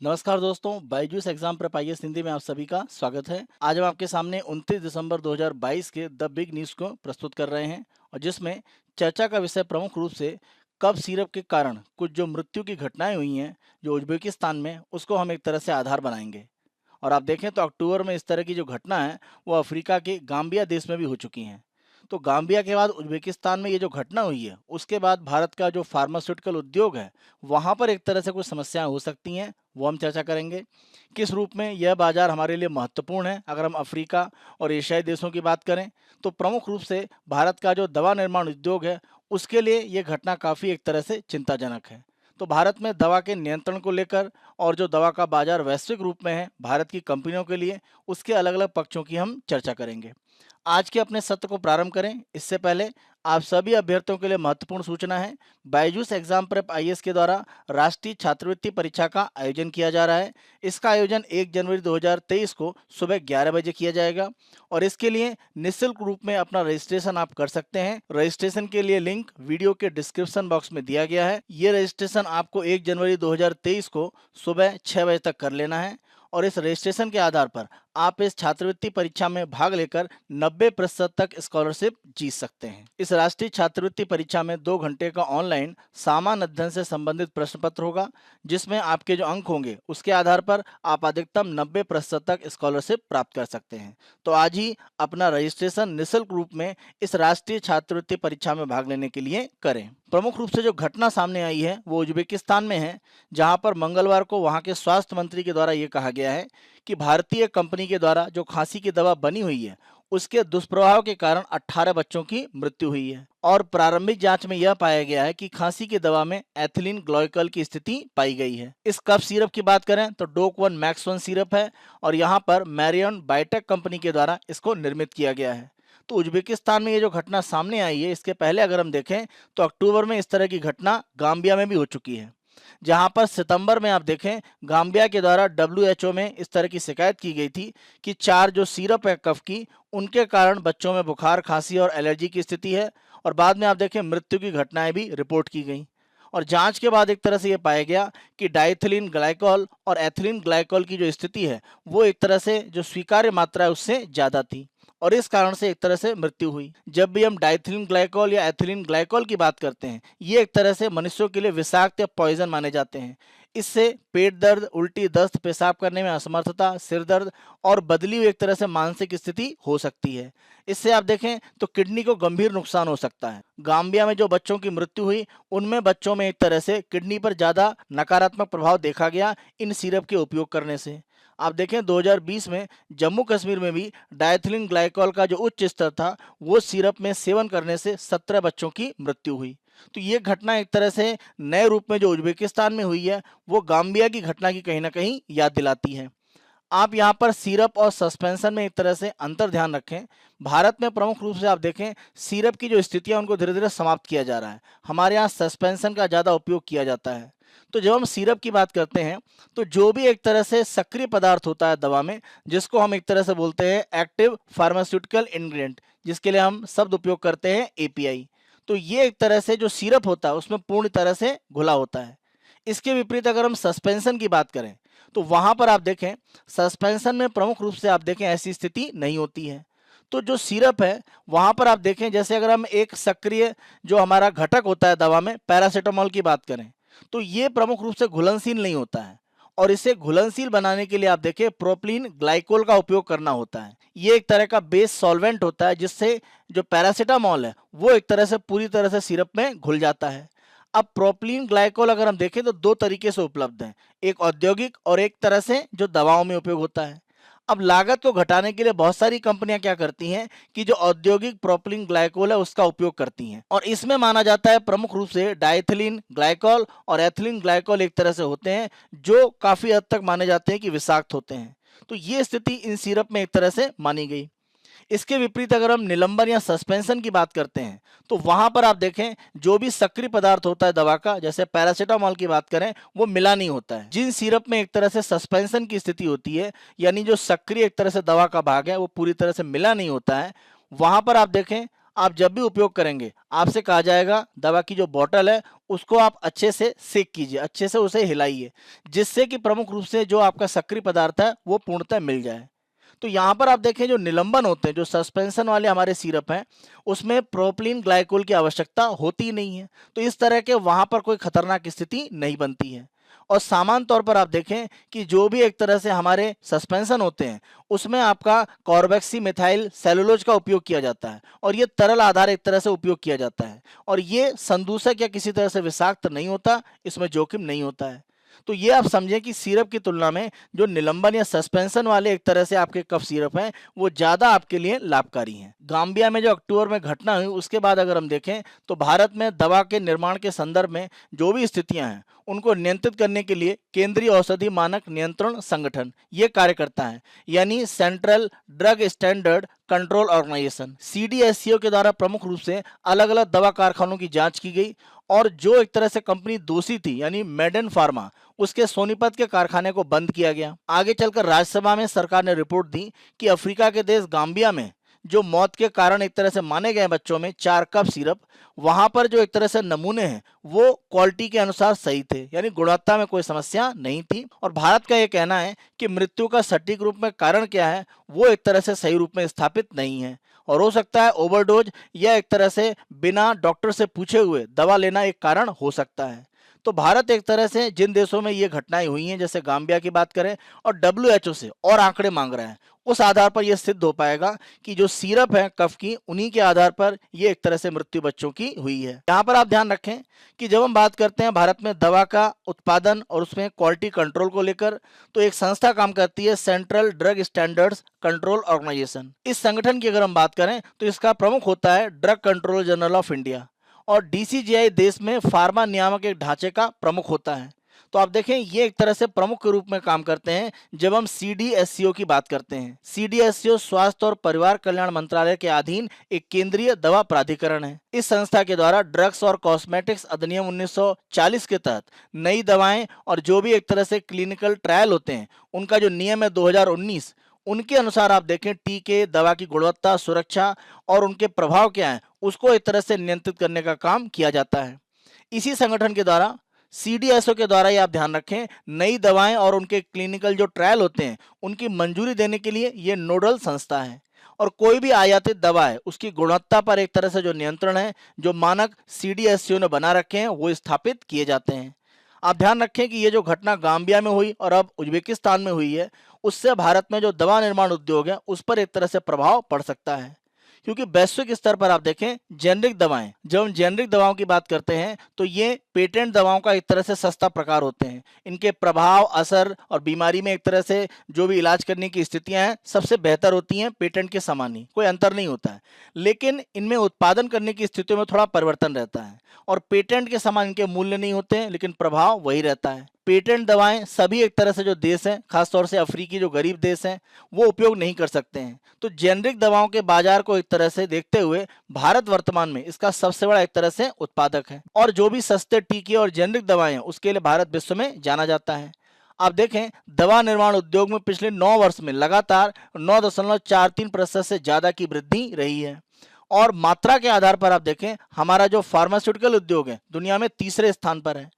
नमस्कार दोस्तों, Byju's exam prep IAS Hindi में आप सभी का स्वागत है। आज हम आपके सामने 29 दिसंबर 2022 के द बिग न्यूज़ को प्रस्तुत कर रहे हैं और जिसमें चर्चा का विषय प्रमुख रूप से कफ सिरप के कारण कुछ जो मृत्यु की घटनाएं हुई हैं जो उज्बेकिस्तान में, उसको हम एक तरह से आधार बनाएंगे। और आप देखें तो अक्टूबर में इस तरह की जो घटना है वो अफ्रीका के गाम्बिया देश में भी हो चुकी हैं। तो गाम्बिया के बाद उज्बेकिस्तान में ये जो घटना हुई है उसके बाद भारत का जो फार्मास्यूटिकल उद्योग है वहाँ पर एक तरह से कुछ समस्याएं हो सकती हैं, वो हम चर्चा करेंगे। किस रूप में यह बाजार हमारे लिए महत्वपूर्ण है अगर हम अफ्रीका और एशियाई देशों की बात करें, तो प्रमुख रूप से भारत का जो दवा निर्माण उद्योग है उसके लिए ये घटना काफ़ी एक तरह से चिंताजनक है। तो भारत में दवा के नियंत्रण को लेकर और जो दवा का बाजार वैश्विक रूप में है भारत की कंपनियों के लिए, उसके अलग अलग पक्षों की हम चर्चा करेंगे। आज के अपने सत्र को प्रारंभ करें इससे पहले आप सभी अभ्यर्थियों के लिए महत्वपूर्ण सूचना है। बायजूस एग्जाम प्रेप आईएएस के द्वारा राष्ट्रीय छात्रवृत्ति परीक्षा का आयोजन किया जा रहा है। इसका आयोजन 1 जनवरी 2023 को सुबह 11 बजे किया जाएगा और इसके लिए निःशुल्क रूप में अपना रजिस्ट्रेशन आप कर सकते हैं। रजिस्ट्रेशन के लिए लिंक वीडियो के डिस्क्रिप्शन बॉक्स में दिया गया है। ये रजिस्ट्रेशन आपको 1 जनवरी 2023 को सुबह 6 बजे तक कर लेना है और इस रजिस्ट्रेशन के आधार पर आप इस छात्रवृत्ति परीक्षा में भाग लेकर 90% तक स्कॉलरशिप जीत सकते हैं। इस राष्ट्रीय छात्रवृत्ति परीक्षा में 2 घंटे का ऑनलाइन सामान्य अध्ययन से संबंधित प्रश्न पत्र होगा, जिसमें आपके जो अंक होंगे उसके आधार पर आप अधिकतम 90% तक स्कॉलरशिप प्राप्त कर सकते हैं। तो आज ही अपना रजिस्ट्रेशन निःशुल्क रूप में इस राष्ट्रीय छात्रवृत्ति परीक्षा में भाग लेने के लिए करें। प्रमुख रूप से जो घटना सामने आई है वो उज्बेकिस्तान में है, जहां पर मंगलवार को वहां के स्वास्थ्य मंत्री के द्वारा ये कहा गया है कि भारतीय कंपनी के द्वारा जो खांसी की दवा बनी हुई है उसके दुष्प्रभाव के कारण 18 बच्चों की मृत्यु हुई है और प्रारंभिक जांच में यह पाया गया है कि खांसी की दवा में एथिलीन ग्लाइकॉल की स्थिति पाई गई है। इस कफ सिरप की बात करें तो डोक 1 मैक्स 1 सिरप है और यहाँ पर मैरियन बायोटेक कंपनी के द्वारा इसको निर्मित किया गया है। तो उज्बेकिस्तान में ये जो घटना सामने आई है इसके पहले अगर हम देखें तो अक्टूबर में इस तरह की घटना गाम्बिया में भी हो चुकी है, जहां पर सितंबर में आप देखें गाम्बिया के द्वारा डब्ल्यूएचओ में इस तरह की शिकायत की गई थी कि 4 जो सिरप है कफ की, उनके कारण बच्चों में बुखार, खांसी और एलर्जी की स्थिति है और बाद में आप देखें मृत्यु की घटनाएं भी रिपोर्ट की गई और जांच के बाद एक तरह से ये पाया गया कि डाइथिलीन ग्लाइकॉल और एथिलीन ग्लाइकॉल की जो स्थिति है वो एक तरह से जो स्वीकार्य मात्रा है उससे ज़्यादा थी और इस कारण से एक तरह से मृत्यु हुई। जब भी हम डाइथिलीन ग्लाइकॉल या एथिलीन ग्लाइकॉल की बात करते हैं ये एक तरह से मनुष्यों के लिए विषाक्त या पॉइजन माने जाते हैं। इससे पेट दर्द, उल्टी, दस्त, पेशाब करने में असमर्थता, सिर दर्द और बदली हुई एक तरह से मानसिक स्थिति हो सकती है। इससे आप देखें तो किडनी को गंभीर नुकसान हो सकता है। गाम्बिया में जो बच्चों की मृत्यु हुई उनमें बच्चों में एक तरह से किडनी पर ज़्यादा नकारात्मक प्रभाव देखा गया इन सिरप के उपयोग करने से। आप देखें 2020 में जम्मू कश्मीर में भी डाइथिलीन ग्लाइकॉल का जो उच्च स्तर था वो सिरप में सेवन करने से 17 बच्चों की मृत्यु हुई। तो ये घटना एक तरह से नए रूप में जो उज्बेकिस्तान में हुई है वो गाम्बिया की घटना की कहीं ना कहीं याद दिलाती है। आप यहाँ पर सिरप और सस्पेंशन में एक तरह से अंतर ध्यान रखें। भारत में प्रमुख रूप से आप देखें सिरप की जो स्थितियाँ उनको धीरे धीरे समाप्त किया जा रहा है, हमारे यहाँ सस्पेंशन का ज़्यादा उपयोग किया जाता है। तो जब हम सिरप की बात करते हैं तो जो भी एक तरह से सक्रिय पदार्थ होता है दवा में, जिसको हम एक तरह से बोलते हैं एक्टिव फार्मास्यूटिकल इंग्रेडिएंट, जिसके लिए हम शब्द उपयोग करते हैं एपीआई, तो ये एक तरह से जो सिरप होता है उसमें पूर्ण तरह से घुला होता है। इसके विपरीत अगर हम सस्पेंशन की बात करें तो वहां पर आप देखें सस्पेंशन में प्रमुख रूप से आप देखें ऐसी स्थिति नहीं होती है। तो जो सिरप है वहां पर आप देखें जैसे अगर हम एक सक्रिय जो हमारा घटक होता है दवा में पैरासीटामोल की बात करें तो ये प्रमुख रूप से घुलनशील नहीं होता है और इसे घुलनशील बनाने के लिए आप देखें प्रोपिलीन ग्लाइकोल का उपयोग करना होता है। ये एक तरह का बेस सॉल्वेंट होता है जिससे जो पैरासीटामोल है वो एक तरह से पूरी तरह से सिरप में घुल जाता है। अब प्रोपिलीन ग्लाइकोल अगर हम देखें तो 2 तरीके से उपलब्ध है, एक औद्योगिक और एक तरह से जो दवाओं में उपयोग होता है। अब लागत को घटाने के लिए बहुत सारी कंपनियां क्या करती हैं कि जो औद्योगिक प्रोपिलीन ग्लाइकोल है उसका उपयोग करती हैं और इसमें माना जाता है प्रमुख रूप से डाइथिलीन ग्लाइकोल और एथिलीन ग्लाइकोल एक तरह से होते हैं जो काफी हद तक माने जाते हैं कि विषाक्त होते हैं। तो ये स्थिति इन सिरप में एक तरह से मानी गई। इसके विपरीत अगर हम निलंबन या सस्पेंशन की बात करते हैं तो वहां पर आप देखें जो भी सक्रिय पदार्थ होता है दवा का, जैसे पैरासीटामोल की बात करें, वो मिला नहीं होता है। जिन सिरप में एक तरह से सस्पेंशन की स्थिति होती है यानी जो सक्रिय एक तरह से दवा का भाग है वो पूरी तरह से मिला नहीं होता है, वहां पर आप देखें आप जब भी उपयोग करेंगे आपसे कहा जाएगा दवा की जो बॉटल है उसको आप अच्छे से सेक कीजिए, अच्छे से उसे हिलाइए, जिससे कि प्रमुख रूप से जो आपका सक्रिय पदार्थ है वो पूर्णतः मिल जाए। तो यहाँ पर आप देखें जो निलंबन होते हैं, जो सस्पेंशन वाले हमारे सिरप हैं, उसमें प्रोपिलीन ग्लाइकोल की आवश्यकता होती ही नहीं है। तो इस तरह के वहाँ पर कोई खतरनाक स्थिति नहीं बनती है। और सामान्य तौर पर आप देखें कि जो भी एक तरह से हमारे सस्पेंशन होते हैं उसमें आपका कार्बोक्सी मिथाइल सेलुलोज का उपयोग किया जाता है और ये तरल आधार एक तरह से उपयोग किया जाता है और ये संदूषक या किसी तरह से विषाक्त नहीं होता, इसमें जोखिम नहीं होता है। तो ये आप समझें कि सिरप की तुलना में जो निलंबन या सस्पेंशन वाले एक तरह से आपके कफ सिरप हैं वो ज़्यादा आपके लिए लाभकारी हैं। गाम्बिया में जो अक्टूबर में घटना हुई उसके बाद अगर हम देखें तो भारत में दवा के निर्माण के संदर्भ में जो भी स्थितियां हैं उनको नियंत्रित करने के लिए केंद्रीय औषधि मानक नियंत्रण संगठन ये कार्य करता है, यानी central drug standard control organisation CDSCO के द्वारा प्रमुख रूप से अलग अलग दवा कारखानों की जांच की गई और जो एक तरह से कंपनी दोषी थी यानी मेडन फार्मा उसके सोनीपत के कारखाने को बंद किया गया। आगे चलकर राज्यसभा में सरकार ने रिपोर्ट दी कि अफ्रीका के देश गाम्बिया में जो मौत के कारण एक तरह से माने गए बच्चों में 4 कप सिरप, वहां पर जो एक तरह से नमूने हैं वो क्वालिटी के अनुसार सही थे, यानी गुणवत्ता में कोई समस्या नहीं थी। और भारत का ये कहना है कि मृत्यु का सटीक रूप में कारण क्या है वो एक तरह से सही रूप में स्थापित नहीं है और हो सकता है ओवरडोज या एक तरह से बिना डॉक्टर से पूछे हुए दवा लेना एक कारण हो सकता है। तो भारत एक तरह से जिन देशों में ये घटनाएं हुई हैं जैसे गाम्बिया की बात करें और WHO से और आंकड़े मांग रहा है, उस आधार पर यह सिद्ध हो पाएगा कि जो सिरप है कफ की उन्हीं के आधार पर ये एक तरह से मृत्यु बच्चों की हुई है। यहाँ पर आप ध्यान रखें कि जब हम बात करते हैं भारत में दवा का उत्पादन और उसमें क्वालिटी कंट्रोल को लेकर, तो एक संस्था काम करती है central drug standards control organisation. इस संगठन की अगर हम बात करें तो इसका प्रमुख होता है drug controller general of India और DCGI देश में फार्मा नियामक एक ढांचे का प्रमुख होता है। तो आप देखें ये एक तरह से प्रमुख के रूप में काम करते हैं जब हम CDSCO की बात करते हैं। CDSCO स्वास्थ्य और परिवार कल्याण मंत्रालय के अधीन एक केंद्रीय दवा प्राधिकरण है। इस संस्था के द्वारा ड्रग्स और कॉस्मेटिक्स अधिनियम 1940 के तहत नई दवाएं और जो भी एक तरह से क्लिनिकल ट्रायल होते हैं उनका जो नियम है 2019, उनके अनुसार आप देखें टीके, दवा की गुणवत्ता, सुरक्षा और उनके प्रभाव क्या है उसको एक तरह से नियंत्रित करने का काम किया जाता है। इसी संगठन के द्वारा CDSO के द्वारा ये आप ध्यान रखें नई दवाएं और उनके क्लिनिकल जो ट्रायल होते हैं उनकी मंजूरी देने के लिए ये नोडल संस्था है और कोई भी आयातित दवा है उसकी गुणवत्ता पर एक तरह से जो नियंत्रण है, जो मानक CDSCO ने बना रखे हैं वो स्थापित किए जाते हैं। आप ध्यान रखें कि ये जो घटना गाम्बिया में हुई और अब उज्बेकिस्तान में हुई है उससे भारत में जो दवा निर्माण उद्योग है उस पर एक तरह से प्रभाव पड़ सकता है, क्योंकि वैश्विक स्तर पर आप देखें जेनरिक दवाएं, जब हम जेनरिक दवाओं की बात करते हैं तो ये पेटेंट दवाओं का एक तरह से सस्ता प्रकार होते हैं। इनके प्रभाव, असर और बीमारी में एक तरह से जो भी इलाज करने की स्थितियां हैं सबसे बेहतर होती हैं पेटेंट के समान ही, कोई अंतर नहीं होता है। लेकिन इनमें उत्पादन करने की स्थितियों में थोड़ा परिवर्तन रहता है और पेटेंट के समान इनके मूल्य नहीं होते हैं लेकिन प्रभाव वही रहता है। पेटेंट दवाएं सभी एक तरह से जो देश हैं, खासतौर से अफ्रीकी जो गरीब देश हैं, वो उपयोग नहीं कर सकते हैं। तो जेनरिक दवाओं के बाजार को एक तरह से देखते हुए भारत वर्तमान में इसका सबसे बड़ा एक तरह से उत्पादक है और जो भी सस्ते टीके और जेनरिक दवाएं हैं उसके लिए भारत विश्व में जाना जाता है। आप देखें दवा निर्माण उद्योग में पिछले 9 वर्ष में लगातार 9.43% से ज्यादा की वृद्धि रही है और मात्रा के आधार पर आप देखें हमारा जो फार्मास्यूटिकल उद्योग है दुनिया में तीसरे स्थान पर है।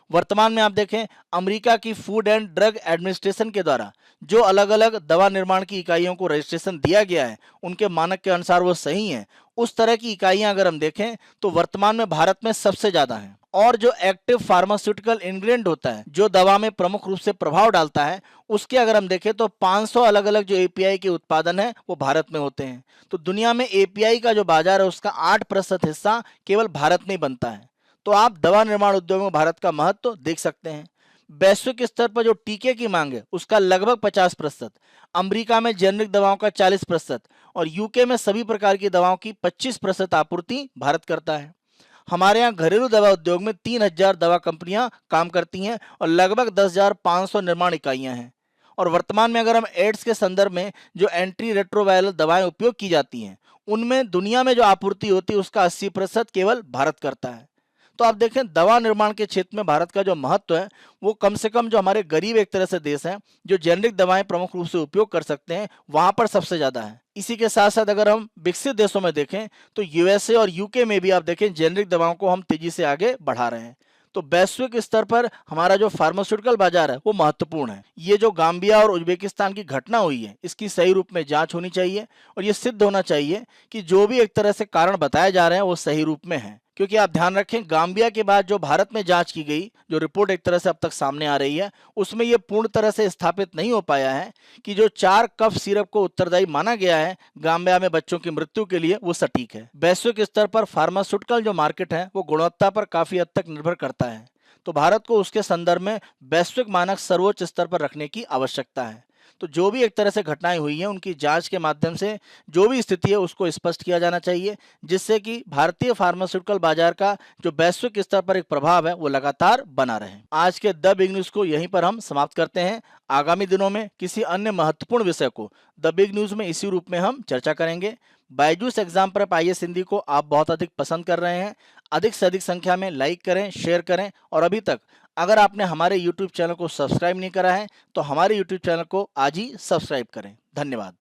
वर्तमान में आप देखें अमेरिका की फूड एंड ड्रग एडमिनिस्ट्रेशन के द्वारा जो अलग अलग दवा निर्माण की इकाइयों को रजिस्ट्रेशन दिया गया है उनके मानक के अनुसार वो सही हैं, उस तरह की इकाइयां अगर हम देखें तो वर्तमान में भारत में सबसे ज्यादा हैं। और जो एक्टिव फार्मास्यूटिकल इंग्रेडिएंट होता है जो दवा में प्रमुख रूप से प्रभाव डालता है उसके अगर हम देखें तो 500 अलग अलग जो API के उत्पादन है वो भारत में होते हैं। तो दुनिया में API का जो बाजार है उसका 8% हिस्सा केवल भारत में ही बनता है। तो आप दवा निर्माण उद्योग में भारत का महत्व तो देख सकते हैं। वैश्विक स्तर पर जो टीके की मांग है उसका लगभग 50%, अमेरिका में जेनरिक दवाओं का 40% और UK में सभी प्रकार की दवाओं की 25% आपूर्ति भारत करता है। हमारे यहाँ घरेलू दवा उद्योग में 3000 दवा कंपनियां काम करती हैं और लगभग 10,500 निर्माण इकाइयां हैं। और वर्तमान में अगर हम एड्स के संदर्भ में जो एंटी रेट्रोवायरल दवाएं उपयोग की जाती हैं उनमें दुनिया में जो आपूर्ति होती है उसका 80% केवल भारत करता है। तो आप देखें दवा निर्माण के क्षेत्र में भारत का जो महत्व है वो कम से कम जो हमारे गरीब एक तरह से देश हैं जो जेनेरिक दवाएं प्रमुख रूप से उपयोग कर सकते हैं वहां पर सबसे ज्यादा है। इसी के साथ साथ अगर हम विकसित देशों में देखें तो यूएसए और यूके में भी आप देखें जेनेरिक दवाओं को हम तेजी से आगे बढ़ा रहे हैं। तो वैश्विक स्तर पर हमारा जो फार्मास्यूटिकल बाजार है वो महत्वपूर्ण है। ये जो गाम्बिया और उज्बेकिस्तान की घटना हुई है इसकी सही रूप में जांच होनी चाहिए और ये सिद्ध होना चाहिए कि जो भी एक तरह से कारण बताए जा रहे हैं वो सही रूप में है। क्योंकि आप ध्यान रखें गाम्बिया के बाद जो भारत में जांच की गई जो रिपोर्ट एक तरह से अब तक सामने आ रही है उसमें ये पूर्ण तरह से स्थापित नहीं हो पाया है कि जो 4 कफ सिरप को उत्तरदायी माना गया है गाम्बिया में बच्चों की मृत्यु के लिए वो सटीक है। वैश्विक स्तर पर फार्मास्यूटिकल जो मार्केट है वो गुणवत्ता पर काफी हद तक निर्भर करता है। तो भारत को उसके संदर्भ में वैश्विक मानक सर्वोच्च स्तर पर रखने की आवश्यकता है। तो जो भी एक तरह से घटनाएं हुई हैं उनकी जांच के माध्यम से जो भी स्थिति है उसको स्पष्ट किया जाना चाहिए जिससे कि भारतीय फार्मास्यूटिकल बाजार का जो वैश्विक स्तर पर एक प्रभाव है वो लगातार बना रहे। आज के द बिग न्यूज को यहीं पर हम समाप्त करते हैं। आगामी दिनों में किसी अन्य महत्वपूर्ण विषय को द बिग न्यूज में इसी रूप में हम चर्चा करेंगे। Byju's exam prep IAS Hindi को आप बहुत अधिक पसंद कर रहे हैं। अधिक से अधिक संख्या में लाइक करें, शेयर करें और अभी तक अगर आपने हमारे YouTube चैनल को सब्सक्राइब नहीं करा है तो हमारे YouTube चैनल को आज ही सब्सक्राइब करें। धन्यवाद।